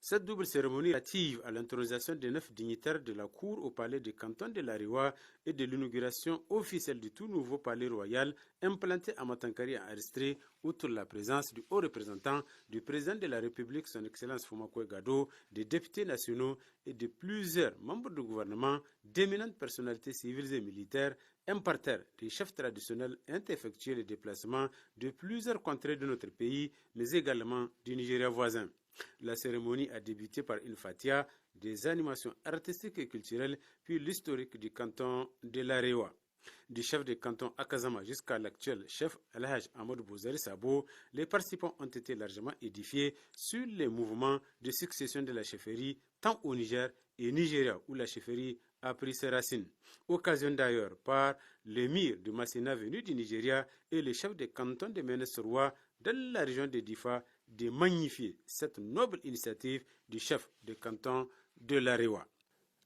Cette double cérémonie relative à l'intronisation des 9 dignitaires de la Cour au palais du canton de l'Ariwa et de l'inauguration officielle du tout nouveau palais royal implanté à Matankari a enregistré, outre la présence du haut représentant, du président de la République, son Excellence Foumakoye Gado, des députés nationaux et de plusieurs membres du gouvernement, d'éminentes personnalités civiles et militaires, un parterre des chefs traditionnels ont effectué les déplacements de plusieurs contrées de notre pays, mais également du Nigeria voisin. La cérémonie a débuté par une fatia, des animations artistiques et culturelles, puis l'historique du canton de l'Arewa. Du chef de canton Akazama jusqu'à l'actuel chef Alhaj Amadou Bouzari Sabo, les participants ont été largement édifiés sur les mouvements de succession de la chefferie, tant au Niger et Nigeria, où la chefferie a pris ses racines. Occasion d'ailleurs par l'émir de Massina venu du Nigeria et le chef de canton de Ménesoroa dans la région de Difa de magnifier cette noble initiative du chef de canton de l'Arewa.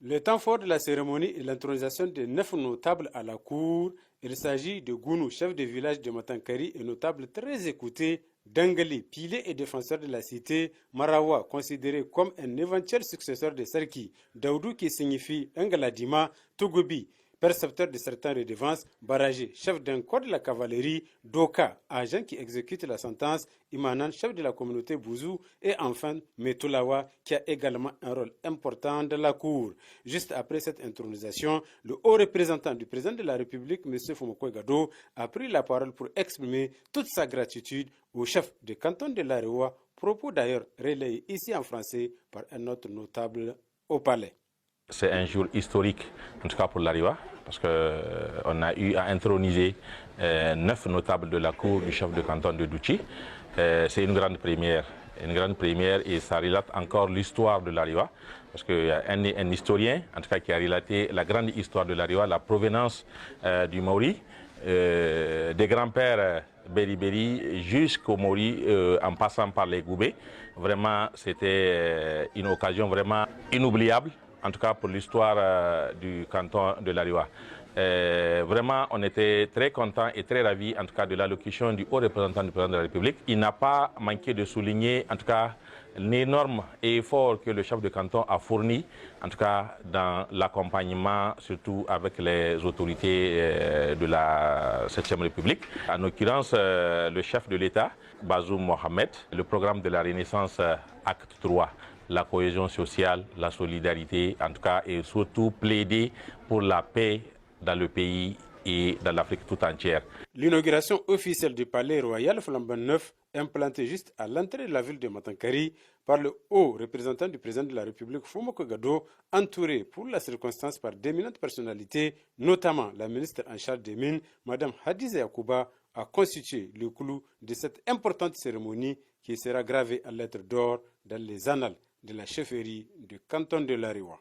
Le temps fort de la cérémonie est l'intronisation de 9 notables à la cour. Il s'agit de Gounou, chef de village de Matankari et notable très écouté, Dangali, pilier et défenseur de la cité, Marawa, considéré comme un éventuel successeur de Serki, Daoudou qui signifie Ngaladima, Togobi, percepteur de certaines redevances, Baragé, chef d'un corps de la cavalerie, Doka, agent qui exécute la sentence, Imanan, chef de la communauté Bouzou, et enfin Metulawa, qui a également un rôle important dans la cour. Juste après cette intronisation, le haut représentant du président de la République, M. Foumakoye Gado, a pris la parole pour exprimer toute sa gratitude au chef de canton de l'Arewa, propos d'ailleurs relayés ici en français par un autre notable au palais. C'est un jour historique, en tout cas pour l'Ariwa, parce qu'on a eu à introniser 9 notables de la cour du chef de canton de Douchi. C'est une grande première et ça relate encore l'histoire de l'Ariwa, parce qu'il y a un historien, en tout cas, qui a relaté la grande histoire de l'Ariwa, la provenance du Maori, des grands-pères Beri jusqu'au Maori, en passant par les Goubé. Vraiment, c'était une occasion vraiment inoubliable, en tout cas pour l'histoire du canton de l'Ariwa. Vraiment, on était très contents et très ravis, en tout cas, de l'allocution du haut représentant du président de la République. Il n'a pas manqué de souligner, en tout cas, l'énorme effort que le chef de canton a fourni, en tout cas dans l'accompagnement, surtout avec les autorités de la 7e République. En l'occurrence, le chef de l'État, Bazoum Mohamed, le programme de la Renaissance Acte 3, la cohésion sociale, la solidarité, en tout cas, et surtout plaider pour la paix dans le pays et dans l'Afrique tout entière. L'inauguration officielle du palais royal flambant neuf, implanté juste à l'entrée de la ville de Matankari par le haut représentant du président de la République Foumakoye Gado, entouré pour la circonstance par d'éminentes personnalités, notamment la ministre en charge des Mines, Mme Hadiza Yacouba, a constitué le clou de cette importante cérémonie qui sera gravée en lettres d'or dans les annales de la chefferie du canton de l'Arewa.